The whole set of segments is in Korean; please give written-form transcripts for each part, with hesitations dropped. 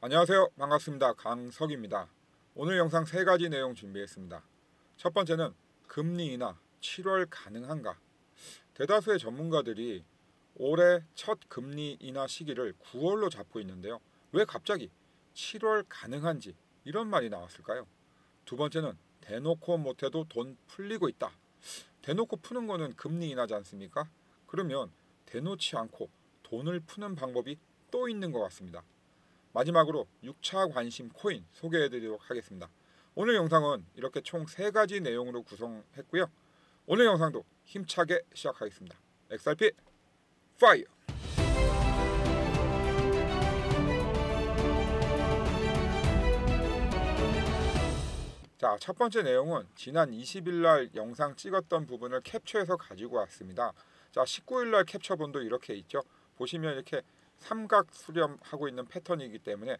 안녕하세요. 반갑습니다. 강석입니다. 오늘 영상 세 가지 내용 준비했습니다. 첫 번째는 금리 인하 7월 가능한가? 대다수의 전문가들이 올해 첫 금리 인하 시기를 9월로 잡고 있는데요. 왜 갑자기 7월 가능한지 이런 말이 나왔을까요? 두 번째는 대놓고 못해도 돈 풀리고 있다. 대놓고 푸는 거는 금리 인하지 않습니까? 그러면 대놓지 않고 돈을 푸는 방법이 또 있는 것 같습니다. 마지막으로 6차 관심 코인 소개해드리도록 하겠습니다. 오늘 영상은 이렇게 총 3가지 내용으로 구성했고요. 오늘 영상도 힘차게 시작하겠습니다. XRP 파이어! 자, 첫 번째 내용은 지난 20일 날 영상 찍었던 부분을 캡처해서 가지고 왔습니다. 자, 19일 날 캡처본도 이렇게 있죠. 보시면 이렇게 삼각 수렴하고 있는 패턴이기 때문에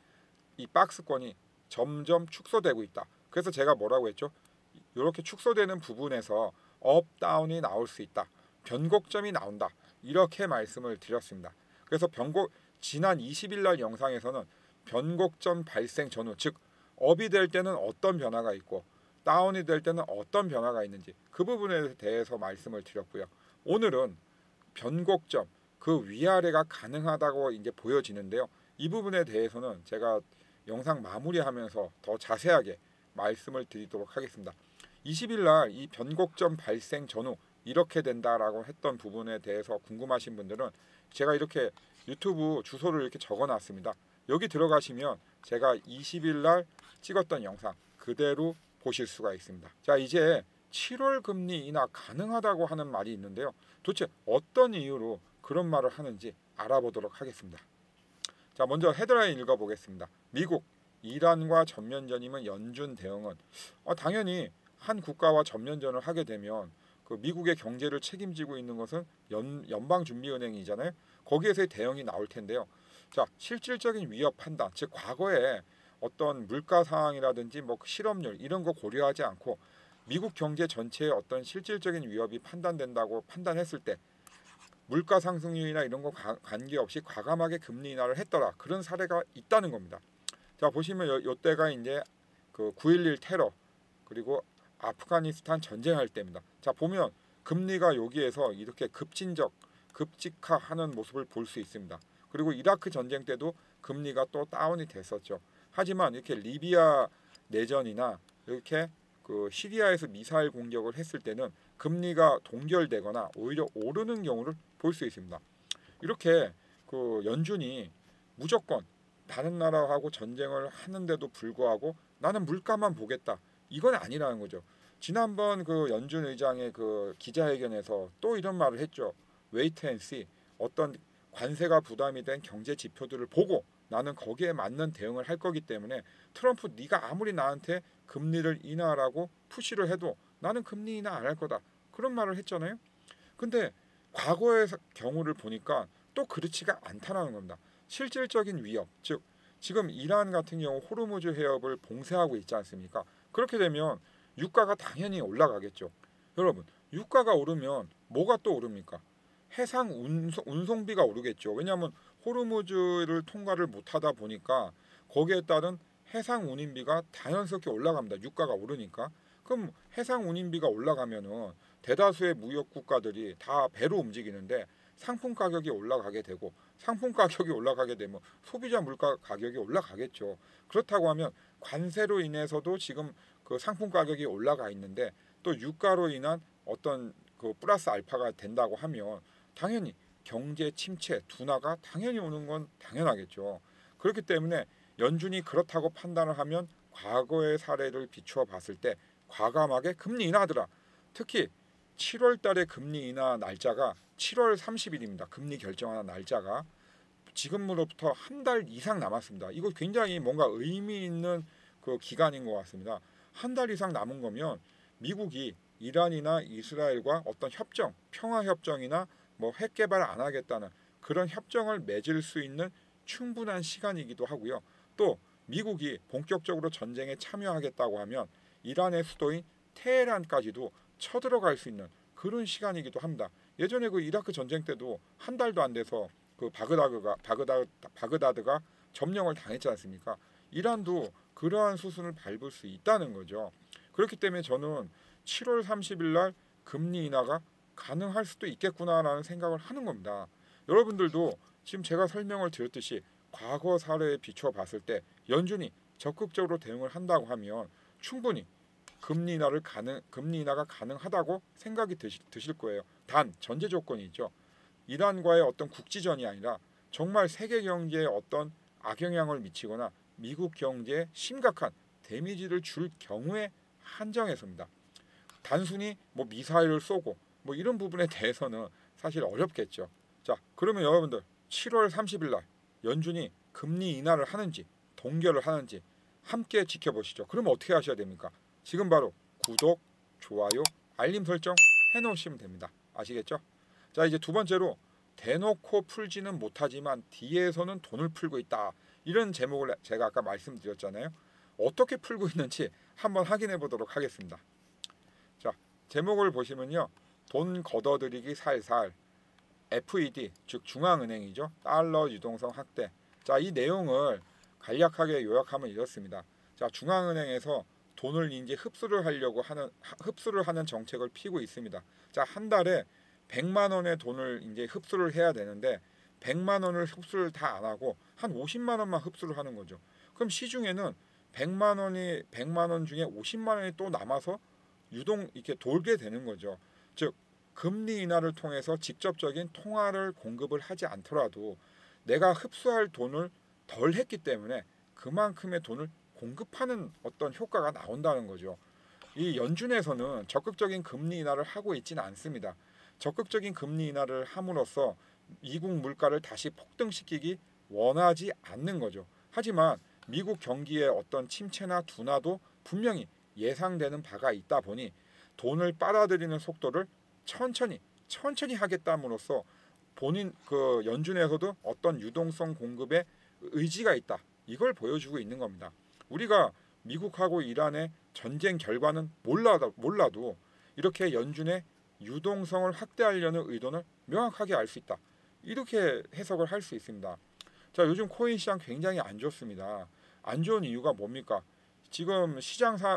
이 박스권이 점점 축소되고 있다. 그래서 제가 뭐라고 했죠? 이렇게 축소되는 부분에서 업, 다운이 나올 수 있다. 변곡점이 나온다. 이렇게 말씀을 드렸습니다. 그래서 지난 20일 날 영상에서는 변곡점 발생 전후, 즉 업이 될 때는 어떤 변화가 있고 다운이 될 때는 어떤 변화가 있는지 그 부분에 대해서 말씀을 드렸고요. 오늘은 변곡점, 그 위아래가 가능하다고 이제 보여지는데요. 이 부분에 대해서는 제가 영상 마무리하면서 더 자세하게 말씀을 드리도록 하겠습니다. 20일 날 이 변곡점 발생 전후 이렇게 된다라고 했던 부분에 대해서 궁금하신 분들은 제가 이렇게 유튜브 주소를 이렇게 적어 놨습니다. 여기 들어가시면 제가 20일 날 찍었던 영상 그대로 보실 수가 있습니다. 자, 이제 7월 금리 인하 가능하다고 하는 말이 있는데요. 도대체 어떤 이유로 그런 말을 하는지 알아보도록 하겠습니다. 자, 먼저 헤드라인 읽어보겠습니다. 미국, 이란과 전면전이면 연준 대응은 당연히 한 국가와 전면전을 하게 되면 그 미국의 경제를 책임지고 있는 것은 연방준비은행이잖아요. 거기에서의 대응이 나올 텐데요. 자, 실질적인 위협 판단, 즉 과거에 어떤 물가 상황이라든지 뭐 실업률 이런 거 고려하지 않고 미국 경제 전체의 어떤 실질적인 위협이 판단된다고 판단했을 때 물가 상승률이나 이런 거 관계없이 과감하게 금리 인하를 했더라. 그런 사례가 있다는 겁니다. 자, 보시면 요때가 이제 그 9.11 테러 그리고 아프가니스탄 전쟁할 때입니다. 자, 보면 금리가 여기에서 이렇게 급직하하는 모습을 볼 수 있습니다. 그리고 이라크 전쟁 때도 금리가 또 다운이 됐었죠. 하지만 이렇게 리비아 내전이나 이렇게 그 시리아에서 미사일 공격을 했을 때는 금리가 동결되거나 오히려 오르는 경우를 볼 수 있습니다. 이렇게 그 연준이 무조건 다른 나라하고 전쟁을 하는데도 불구하고 나는 물가만 보겠다. 이건 아니라는 거죠. 지난번 그 연준 의장의 그 기자회견에서 또 이런 말을 했죠. 웨이트 앤 씨. 어떤 관세가 부담이 된 경제 지표들을 보고 나는 거기에 맞는 대응을 할 거기 때문에 트럼프 네가 아무리 나한테 금리를 인하라고 푸시를 해도 나는 금리 인하 안 할 거다. 그런 말을 했잖아요. 근데 과거의 경우를 보니까 또 그렇지가 않다는 겁니다. 실질적인 위협, 즉 지금 이란 같은 경우 호르무즈 해협을 봉쇄하고 있지 않습니까? 그렇게 되면 유가가 당연히 올라가겠죠. 여러분, 유가가 오르면 뭐가 또 오릅니까? 해상 운송비가 오르겠죠. 왜냐하면 호르무즈를 통과를 못하다 보니까 거기에 따른 해상 운임비가 자연스럽게 올라갑니다. 유가가 오르니까. 그럼 해상 운임비가 올라가면은 대다수의 무역 국가들이 다 배로 움직이는데 상품 가격이 올라가게 되고 상품 가격이 올라가게 되면 소비자 물가 가격이 올라가겠죠. 그렇다고 하면 관세로 인해서도 지금 그 상품 가격이 올라가 있는데 또 유가로 인한 어떤 그 플러스 알파가 된다고 하면 당연히 경제 침체, 둔화가 당연히 오는 건 당연하겠죠. 그렇기 때문에 연준이 그렇다고 판단을 하면 과거의 사례를 비추어 봤을 때 과감하게 금리 인하하더라. 특히 7월 달에 금리 인하 날짜가 7월 30일입니다. 금리 결정하는 날짜가 지금으로부터 한 달 이상 남았습니다. 이거 굉장히 뭔가 의미 있는 그 기간인 것 같습니다. 한 달 이상 남은 거면 미국이 이란이나 이스라엘과 어떤 협정, 평화 협정이나 뭐 핵 개발 안 하겠다는 그런 협정을 맺을 수 있는 충분한 시간이기도 하고요. 또 미국이 본격적으로 전쟁에 참여하겠다고 하면 이란의 수도인 테헤란까지도 쳐들어갈 수 있는 그런 시간이기도 합니다. 예전에 그 이라크 전쟁 때도 한 달도 안 돼서 그 바그다드가 점령을 당했지 않습니까? 이란도 그러한 수순을 밟을 수 있다는 거죠. 그렇기 때문에 저는 7월 30일 날 금리 인하가 가능할 수도 있겠구나라는 생각을 하는 겁니다. 여러분들도 지금 제가 설명을 드렸듯이 과거 사례에 비춰 봤을 때 연준이 적극적으로 대응을 한다고 하면 충분히 금리 인하가 가능하다고 생각이 드실 거예요. 단 전제 조건이 있죠. 이란과의 어떤 국지전이 아니라 정말 세계 경제에 어떤 악영향을 미치거나 미국 경제에 심각한 데미지를 줄 경우에 한정해서입니다. 단순히 뭐 미사일을 쏘고 뭐 이런 부분에 대해서는 사실 어렵겠죠. 자, 그러면 여러분들 7월 30일 날 연준이 금리 인하를 하는지 동결을 하는지 함께 지켜보시죠. 그러면 어떻게 하셔야 됩니까? 지금 바로 구독, 좋아요, 알림 설정 해놓으시면 됩니다. 아시겠죠? 자, 이제 두 번째로 대놓고 풀지는 못하지만 뒤에서는 돈을 풀고 있다. 이런 제목을 제가 아까 말씀드렸잖아요. 어떻게 풀고 있는지 한번 확인해 보도록 하겠습니다. 자, 제목을 보시면요. 돈 걷어들이기 살살 FED, 즉 중앙은행이죠. 달러 유동성 확대. 자, 이 내용을 간략하게 요약하면 이렇습니다. 자, 중앙은행에서 돈을 이제 흡수를 하는 정책을 피고 있습니다. 자, 한 달에 100만 원의 돈을 이제 흡수를 해야 되는데 100만 원을 흡수를 다 안 하고 한 50만 원만 흡수를 하는 거죠. 그럼 시중에는 100만 원 중에 50만 원이 또 남아서 유동 이렇게 돌게 되는 거죠. 즉 금리 인하를 통해서 직접적인 통화를 공급을 하지 않더라도 내가 흡수할 돈을 덜 했기 때문에 그만큼의 돈을 공급하는 어떤 효과가 나온다는 거죠. 이 연준에서는 적극적인 금리 인하를 하고 있지는 않습니다. 적극적인 금리 인하를 함으로써 미국 물가를 다시 폭등시키기 원하지 않는 거죠. 하지만 미국 경기의 어떤 침체나 둔화도 분명히 예상되는 바가 있다 보니 돈을 빨아들이는 속도를 천천히 하겠다므로써 본인 그 연준에서도 어떤 유동성 공급에 의지가 있다. 이걸 보여주고 있는 겁니다. 우리가 미국하고 이란의 전쟁 결과는 몰라도 이렇게 연준의 유동성을 확대하려는 의도는 명확하게 알 수 있다. 이렇게 해석을 할 수 있습니다. 자, 요즘 코인 시장 굉장히 안 좋습니다. 안 좋은 이유가 뭡니까? 지금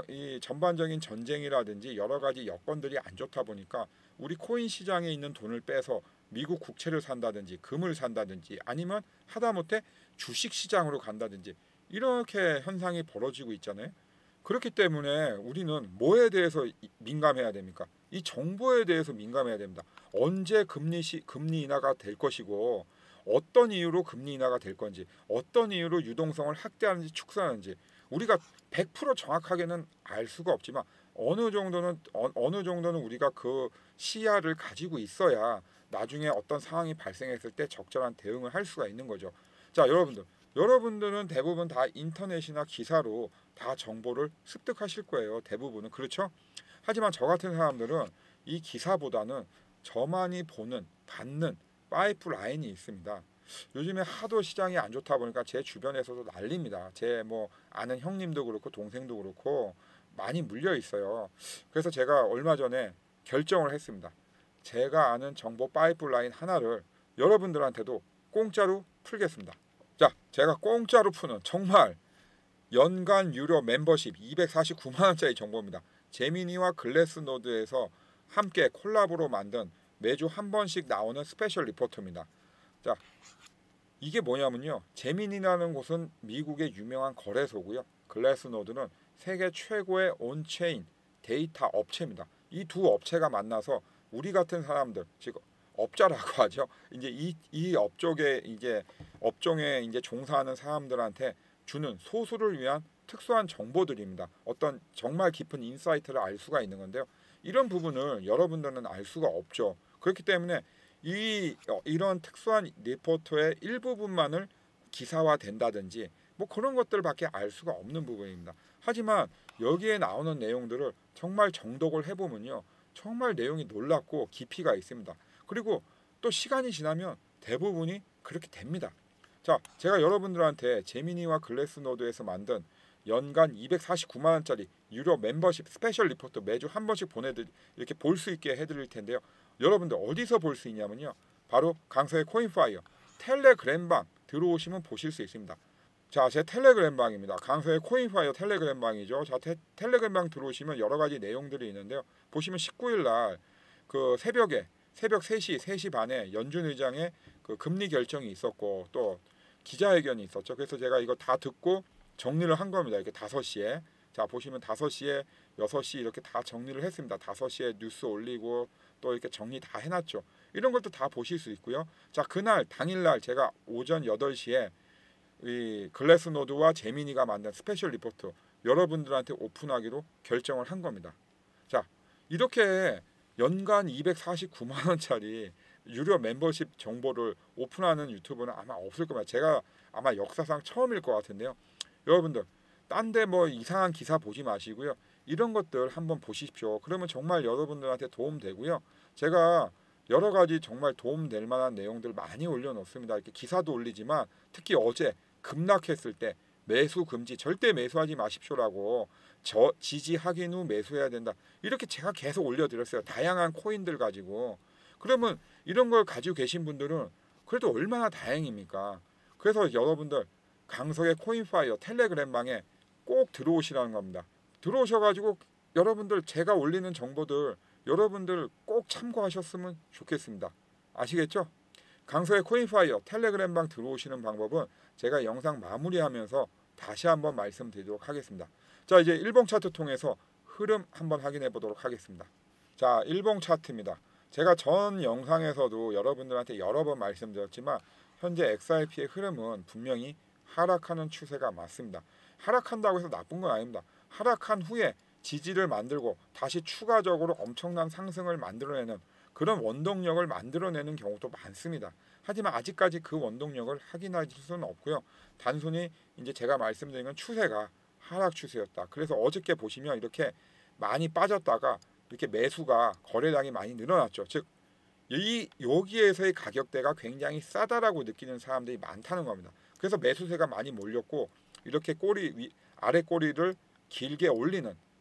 이 전반적인 전쟁이라든지 여러 가지 여건들이 안 좋다 보니까 우리 코인 시장에 있는 돈을 빼서 미국 국채를 산다든지 금을 산다든지 아니면 하다못해 주식 시장으로 간다든지 이렇게 현상이 벌어지고 있잖아요. 그렇기 때문에 우리는 뭐에 대해서 민감해야 됩니까? 이 정보에 대해서 민감해야 됩니다. 언제 금리 인하가 될 것이고 어떤 이유로 금리 인하가 될 건지 어떤 이유로 유동성을 확대하는지 축소하는지 우리가 100% 정확하게는 알 수가 없지만 어느 정도는 우리가 그 시야를 가지고 있어야 나중에 어떤 상황이 발생했을 때 적절한 대응을 할 수가 있는 거죠. 자, 여러분들은 대부분 다 인터넷이나 기사로 다 정보를 습득하실 거예요. 대부분은 그렇죠. 하지만 저 같은 사람들은 이 기사보다는 저만이 받는 파이프라인이 있습니다. 요즘에 하도 시장이 안 좋다 보니까 제 주변에서도 난립니다. 제 뭐 아는 형님도 그렇고 동생도 그렇고 많이 물려 있어요. 그래서 제가 얼마 전에 결정을 했습니다. 제가 아는 정보 파이프라인 하나를 여러분들한테도 공짜로 풀겠습니다. 자, 제가 공짜로 푸는 정말 연간 유료 멤버십 249만 원짜리 정보입니다. 제미니와 글래스노드에서 함께 콜라보로 만든 매주 한 번씩 나오는 스페셜 리포트입니다. 자, 이게 뭐냐면요. 제미니라는 곳은 미국의 유명한 거래소고요. 글래스노드는 세계 최고의 온체인 데이터 업체입니다. 이 두 업체가 만나서 우리 같은 사람들, 즉 업자라고 하죠. 이제 이 업종에 이제 종사하는 사람들한테 주는 소수를 위한 특수한 정보들입니다. 어떤 정말 깊은 인사이트를 알 수가 있는 건데요. 이런 부분을 여러분들은 알 수가 없죠. 그렇기 때문에 이런 특수한 리포터의 일부분만을 기사화된다든지 뭐 그런 것들밖에 알 수가 없는 부분입니다. 하지만 여기에 나오는 내용들을 정말 정독을 해보면요. 정말 내용이 놀랍고 깊이가 있습니다. 그리고 또 시간이 지나면 대부분이 그렇게 됩니다. 자, 제가 여러분들한테 제미니와 글래스노드에서 만든 연간 249만 원짜리 유료 멤버십 스페셜 리포트 매주 한 번씩 이렇게 볼 수 있게 해드릴 텐데요. 여러분들 어디서 볼 수 있냐면요. 바로 강서의 코인파이어 텔레그램방 들어오시면 보실 수 있습니다. 자, 제 텔레그램 방입니다. 강서의 코인파이어 텔레그램 방이죠. 자, 텔레그램 방 들어오시면 여러 가지 내용들이 있는데요. 보시면 19일 날 그 새벽 3시, 3시 반에 연준 의장의 그 금리 결정이 있었고 또 기자회견이 있었죠. 그래서 제가 이거 다 듣고 정리를 한 겁니다. 이렇게 5시에. 자, 보시면 5시에 6시 이렇게 다 정리를 했습니다. 5시에 뉴스 올리고 또 이렇게 정리 다 해놨죠. 이런 것도 다 보실 수 있고요. 자, 그날 당일날 제가 오전 8시에 이 글래스노드와 제미니가 만든 스페셜 리포트 여러분들한테 오픈하기로 결정을 한 겁니다. 자, 이렇게 연간 249만 원짜리 유료 멤버십 정보를 오픈하는 유튜브는 아마 없을 겁니다. 제가 아마 역사상 처음일 것 같은데요. 여러분들 딴 데 뭐 이상한 기사 보지 마시고요. 이런 것들 한번 보십시오. 그러면 정말 여러분들한테 도움 되고요. 제가 여러 가지 정말 도움 될 만한 내용들 많이 올려놓습니다. 이렇게 기사도 올리지만 특히 어제 급락했을 때 매수 금지, 절대 매수하지 마십시오라고 지지 확인 후 매수해야 된다. 이렇게 제가 계속 올려드렸어요. 다양한 코인들 가지고. 그러면 이런 걸 가지고 계신 분들은 그래도 얼마나 다행입니까? 그래서 여러분들 강석의 코인파이어 텔레그램 방에 꼭 들어오시라는 겁니다. 들어오셔가지고 여러분들 제가 올리는 정보들 여러분들 꼭 참고하셨으면 좋겠습니다. 아시겠죠? 강서의 코인파이어 텔레그램 방 들어오시는 방법은 제가 영상 마무리하면서 다시 한번 말씀드리도록 하겠습니다. 자, 이제 일봉 차트 통해서 흐름 한번 확인해 보도록 하겠습니다. 자, 일봉 차트입니다. 제가 전 영상에서도 여러분들한테 여러 번 말씀드렸지만 현재 XRP의 흐름은 분명히 하락하는 추세가 맞습니다. 하락한다고 해서 나쁜 건 아닙니다. 하락한 후에 지지를 만들고 다시 추가적으로 엄청난 상승을 만들어내는 그런 원동력을 만들어내는 경우도 많습니다. 하지만 아직까지 그 원동력을 확인할 수는 없고요. 단순히 이제 제가 말씀드린 건 추세가 하락 추세였다. 그래서 어저께 보시면 이렇게 많이 빠졌다가 이렇게 매수가 거래량이 많이 늘어났죠. 즉 여기에서의 가격대가 굉장히 싸다라고 느끼는 사람들이 많다는 겁니다. 그래서 매수세가 많이 몰렸고 이렇게 아래 꼬리를 길게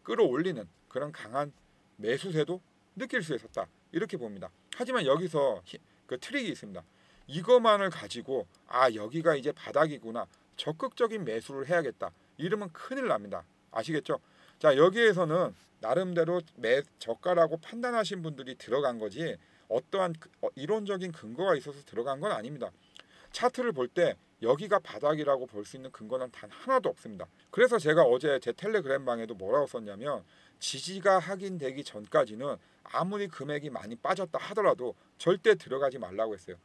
끌어올리는 그런 강한 매수세도 느낄 수 있었다. 이렇게 봅니다. 하지만 여기서 그 트릭이 있습니다. 이것만을 가지고 여기가 이제 바닥이구나. 적극적인 매수를 해야겠다. 이러면 큰일 납니다. 아시겠죠? 자, 여기에서는 나름대로 저가라고 판단하신 분들이 들어간 거지 어떠한 이론적인 근거가 있어서 들어간 건 아닙니다. 차트를 볼 때 여기가 바닥이라고 볼 수 있는 근거는 단 하나도 없습니다. 그래서 제가 어제 제 텔레그램 방에도 뭐라고 썼냐면 지지가 확인되기 전까지는 아무리 금액이 많이 빠졌다 하더라도 절대 들어가지 말라고 했어요.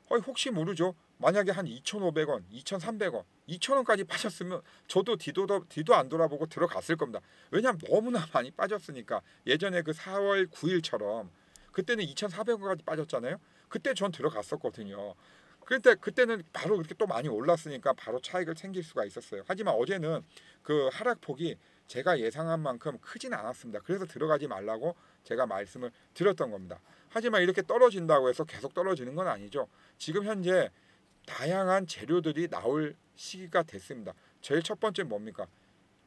혹시 모르죠. 만약에 한 2,500원, 2,300원, 2,000원까지 빠졌으면 저도 뒤도 안 돌아보고 들어갔을 겁니다. 왜냐하면 너무나 많이 빠졌으니까. 예전에 그 4월 9일처럼 그때는 2,400원까지 빠졌잖아요. 그때 전 들어갔었거든요. 그때는 바로 그렇게 또 많이 올랐으니까 바로 차익을 챙길 수가 있었어요. 하지만 어제는 그 하락폭이 제가 예상한 만큼 크진 않았습니다. 그래서 들어가지 말라고 제가 말씀을 드렸던 겁니다. 하지만 이렇게 떨어진다고 해서 계속 떨어지는 건 아니죠. 지금 현재 다양한 재료들이 나올 시기가 됐습니다. 제일 첫 번째 뭡니까?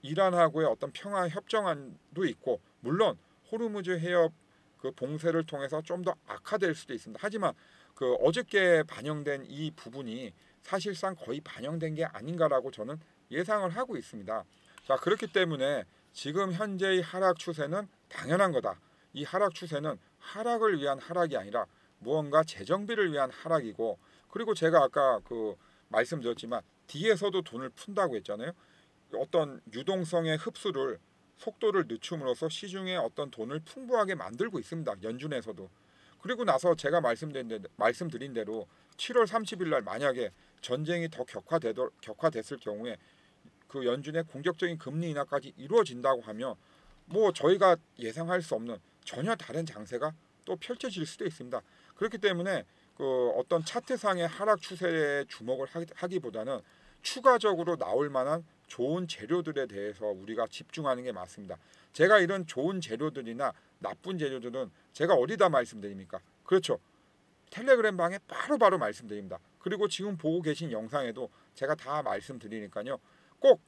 이란하고의 어떤 평화 협정안도 있고 물론 호르무즈 해협 그 봉쇄를 통해서 좀 더 악화될 수도 있습니다. 하지만 그 어저께 반영된 이 부분이 사실상 거의 반영된 게 아닌가라고 저는 예상을 하고 있습니다. 자, 그렇기 때문에 지금 현재의 하락 추세는 당연한 거다. 이 하락 추세는 하락을 위한 하락이 아니라 무언가 재정비를 위한 하락이고 그리고 제가 아까 그 말씀드렸지만 뒤에서도 돈을 푼다고 했잖아요. 어떤 유동성의 흡수를 속도를 늦춤으로써 시중에 어떤 돈을 풍부하게 만들고 있습니다. 연준에서도. 그리고 나서 제가 말씀드린 대로 7월 30일 날 만약에 전쟁이 더 격화됐을 경우에 그 연준의 공격적인 금리 인하까지 이루어진다고 하면 뭐 저희가 예상할 수 없는 전혀 다른 장세가 또 펼쳐질 수도 있습니다. 그렇기 때문에 그 어떤 차트상의 하락 추세에 주목을 하기보다는 추가적으로 나올 만한 좋은 재료들에 대해서 우리가 집중하는 게 맞습니다. 제가 이런 좋은 재료들이나 나쁜 재료들은 제가 어디다 말씀드립니까? 그렇죠. 텔레그램 방에 바로바로 말씀드립니다. 그리고 지금 보고 계신 영상에도 제가 다 말씀드리니까요. 꼭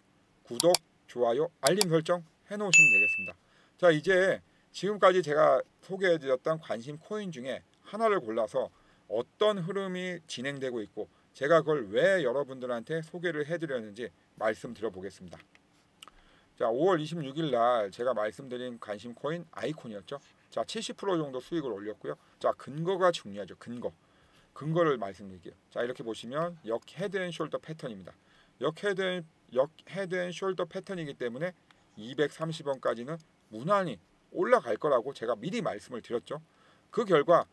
구독, 좋아요, 알림 설정 해놓으시면 되겠습니다. 자, 이제 지금까지 제가 소개해드렸던 관심 코인 중에 하나를 골라서 어떤 흐름이 진행되고 있고 제가 그걸 왜 여러분들한테 소개를 해드렸는지 말씀드려 보겠습니다. 자, 5월 26일 날 제가 말씀드린 관심 코인 아이콘이었죠. 자, 70% 정도 수익을 올렸고요. 자, 근거가 중요하죠. 근거를 말씀드릴게요. 자, 이렇게 보시면 역 헤드앤숄더 패턴입니다. 역 헤드앤숄더 패턴이기 때문에 230원까지는 무난히 올라갈 거라고 제가 미리 말씀을 드렸죠. 그 결과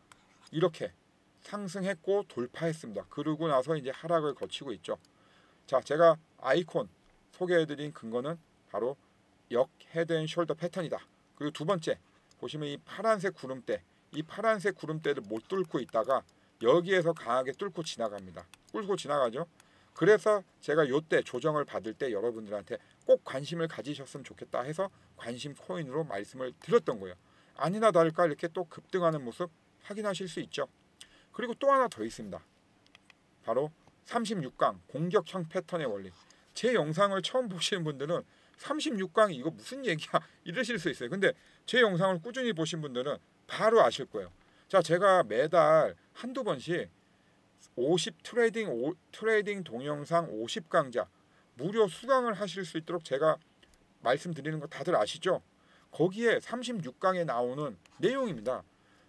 이렇게 상승했고 돌파했습니다. 그러고 나서 이제 하락을 거치고 있죠. 자, 제가 아이콘 소개해드린 근거는 바로 역 헤드앤숄더 패턴이다. 그리고 두 번째 보시면 이 파란색 구름대를 못 뚫고 있다가 여기에서 강하게 뚫고 지나갑니다. 뚫고 지나가죠. 그래서 제가 요때 조정을 받을 때 여러분들한테 꼭 관심을 가지셨으면 좋겠다 해서 관심 코인으로 말씀을 드렸던 거예요. 아니나 다를까 이렇게 또 급등하는 모습 확인하실 수 있죠. 그리고 또 하나 더 있습니다. 바로 36강 공격형 패턴의 원리. 제 영상을 처음 보시는 분들은 36강이 이거 무슨 얘기야 이러실 수 있어요. 근데 제 영상을 꾸준히 보신 분들은 바로 아실 거예요. 자, 제가 매달 한두 번씩 50 트레이딩 동영상 50강좌 무료 수강을 하실 수 있도록 제가 말씀드리는 거 다들 아시죠? 거기에 36강에 나오는 내용입니다.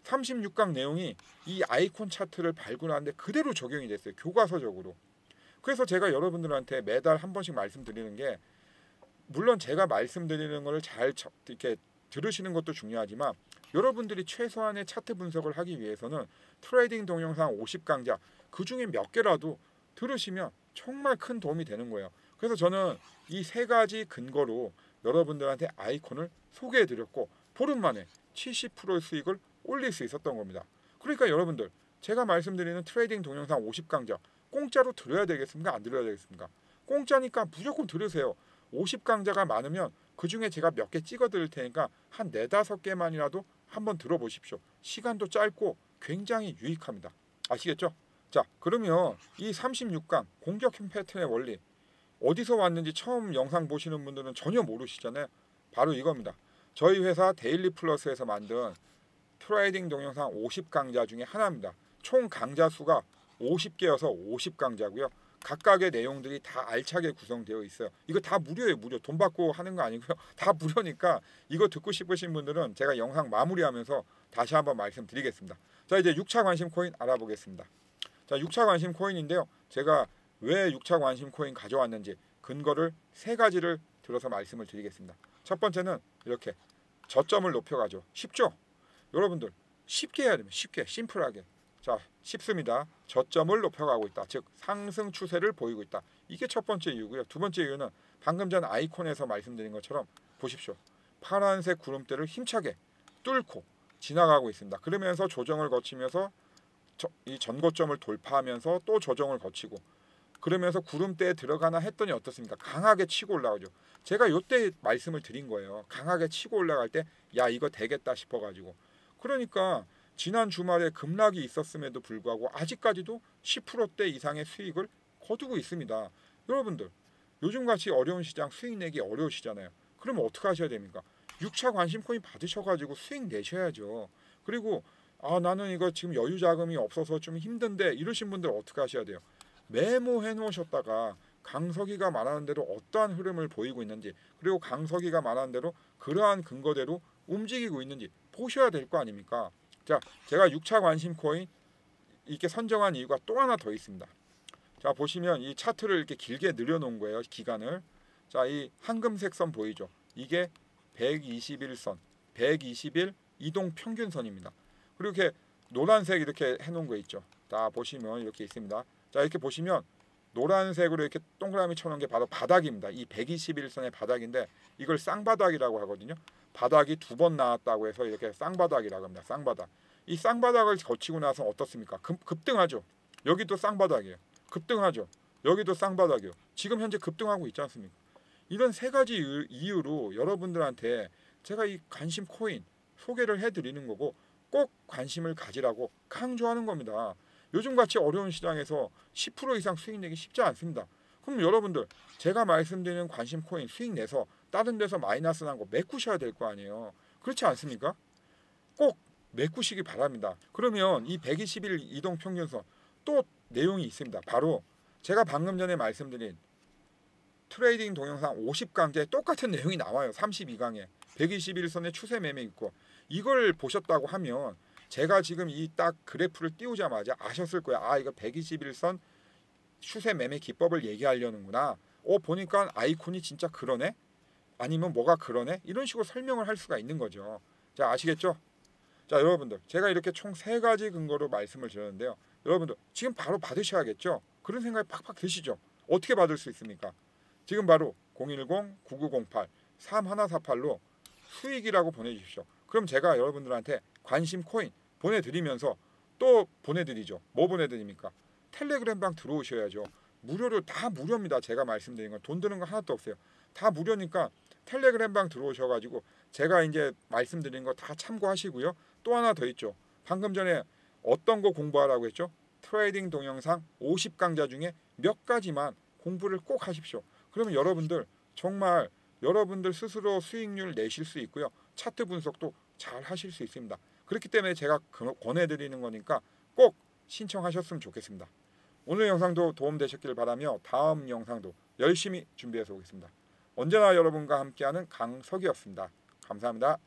36강 내용이 이 아이콘 차트를 발굴하는데 그대로 적용이 됐어요. 교과서적으로. 그래서 제가 여러분들한테 매달 한 번씩 말씀드리는 게, 물론 제가 말씀드리는 거를 잘 이렇게 들으시는 것도 중요하지만 여러분들이 최소한의 차트 분석을 하기 위해서는 트레이딩 동영상 50강좌 그 중에 몇 개라도 들으시면 정말 큰 도움이 되는 거예요. 그래서 저는 이 세 가지 근거로 여러분들한테 아이콘을 소개해 드렸고 보름 만에 70%의 수익을 올릴 수 있었던 겁니다. 그러니까 여러분들, 제가 말씀드리는 트레이딩 동영상 50강좌 공짜로 들어야 되겠습니까? 안 들어야 되겠습니까? 공짜니까 무조건 들으세요. 50강좌가 많으면 그 중에 제가 몇 개 찍어 드릴 테니까 한 4-5개만이라도 한번 들어보십시오. 시간도 짧고 굉장히 유익합니다. 아시겠죠? 자, 그러면 이 36강 공격형 패턴의 원리 어디서 왔는지 처음 영상 보시는 분들은 전혀 모르시잖아요. 바로 이겁니다. 저희 회사 데일리 플러스에서 만든 트레이딩 동영상 50강좌 중에 하나입니다. 총 강좌 수가 50개여서 50강좌고요. 각각의 내용들이 다 알차게 구성되어 있어요. 이거 다 무료예요. 무료. 돈 받고 하는 거 아니고요. 다 무료니까 이거 듣고 싶으신 분들은 제가 영상 마무리하면서 다시 한번 말씀드리겠습니다. 자, 이제 6차 관심 코인 알아보겠습니다. 자, 6차 관심 코인인데요. 제가 왜 6차 관심 코인 가져왔는지 근거를 세 가지를 들어서 말씀을 드리겠습니다. 첫 번째는 이렇게 저점을 높여가죠. 쉽죠? 여러분들 쉽게 해야 됩니다. 쉽게, 심플하게. 자, 쉽습니다. 저점을 높여가고 있다. 즉 상승 추세를 보이고 있다. 이게 첫 번째 이유고요. 두 번째 이유는 방금 전 아이콘에서 말씀드린 것처럼 보십시오. 파란색 구름대를 힘차게 뚫고 지나가고 있습니다. 그러면서 조정을 거치면서 이 전고점을 돌파하면서 또 조정을 거치고 그러면서 구름대에 들어가나 했더니 어떻습니까? 강하게 치고 올라가죠. 제가 이때 말씀을 드린 거예요. 강하게 치고 올라갈 때 야, 이거 되겠다 싶어가지고. 그러니까 지난 주말에 급락이 있었음에도 불구하고 아직까지도 10%대 이상의 수익을 거두고 있습니다. 여러분들, 요즘같이 어려운 시장 수익 내기 어려우시잖아요. 그러면 어떻게 하셔야 됩니까? 6차 관심 코인 받으셔가지고 수익 내셔야죠. 그리고 나는 이거 지금 여유 자금이 없어서 좀 힘든데 이러신 분들 어떻게 하셔야 돼요? 메모해 놓으셨다가 강서기가 말하는 대로 어떠한 흐름을 보이고 있는지, 그리고 강서기가 말하는 대로 그러한 근거대로 움직이고 있는지 보셔야 될 거 아닙니까? 자, 제가 6차 관심 코인 이렇게 선정한 이유가 또 하나 더 있습니다. 자, 보시면 이 차트를 이렇게 길게 늘려놓은 거예요. 기간을. 자, 이 황금색 선 보이죠? 이게 121선, 120일 이동 평균선입니다. 그리고 이렇게 노란색 이렇게 해놓은 거 있죠? 자, 보시면 이렇게 있습니다. 자, 이렇게 보시면 노란색으로 이렇게 동그라미 쳐놓은 게 바로 바닥입니다. 이 121선의 바닥인데 이걸 쌍바닥이라고 하거든요. 바닥이 두 번 나왔다고 해서 이렇게 쌍바닥이라고 합니다. 쌍바닥. 이 쌍바닥을 거치고 나서 어떻습니까? 급등하죠. 여기도 쌍바닥이에요. 급등하죠. 여기도 쌍바닥이에요. 지금 현재 급등하고 있지 않습니까? 이런 세 가지 이유로 여러분들한테 제가 이 관심 코인 소개를 해드리는 거고 꼭 관심을 가지라고 강조하는 겁니다. 요즘같이 어려운 시장에서 10% 이상 수익 내기 쉽지 않습니다. 그럼 여러분들, 제가 말씀드리는 관심 코인 수익 내서 다른 데서 마이너스 난 거 메꾸셔야 될 거 아니에요. 그렇지 않습니까? 꼭 메꾸시기 바랍니다. 그러면 이 120일 이동 평균선 또 내용이 있습니다. 바로 제가 방금 전에 말씀드린 트레이딩 동영상 50강제 똑같은 내용이 나와요. 32강에 121선의 추세 매매 있고, 이걸 보셨다고 하면 제가 지금 이 딱 그래프를 띄우자마자 아셨을 거예요. 아, 이거 121선 추세 매매 기법을 얘기하려는구나. 보니까 아이콘이 진짜 그러네? 아니면 뭐가 그러네? 이런 식으로 설명을 할 수가 있는 거죠. 자, 아시겠죠? 자, 여러분들, 제가 이렇게 총 3가지 근거로 말씀을 드렸는데요. 여러분들 지금 바로 받으셔야겠죠? 그런 생각이 팍팍 드시죠? 어떻게 받을 수 있습니까? 지금 바로 010-9908-3148로 수익이라고 보내주십시오. 그럼 제가 여러분들한테 관심 코인 보내드리면서 또 보내드리죠. 뭐 보내드립니까? 텔레그램방 들어오셔야죠. 무료로, 다 무료입니다. 제가 말씀드린 건 돈 드는 거 하나도 없어요. 다 무료니까 텔레그램방 들어오셔가지고 제가 이제 말씀드린 거 다 참고하시고요. 또 하나 더 있죠. 방금 전에 어떤 거 공부하라고 했죠? 트레이딩 동영상 50강좌 중에 몇 가지만 공부를 꼭 하십시오. 그러면 여러분들 정말 여러분들 스스로 수익률 내실 수 있고요. 차트 분석도 잘 하실 수 있습니다. 그렇기 때문에 제가 권해드리는 거니까 꼭 신청하셨으면 좋겠습니다. 오늘 영상도 도움되셨길 바라며 다음 영상도 열심히 준비해서 오겠습니다. 언제나 여러분과 함께하는 강석이었습니다. 감사합니다.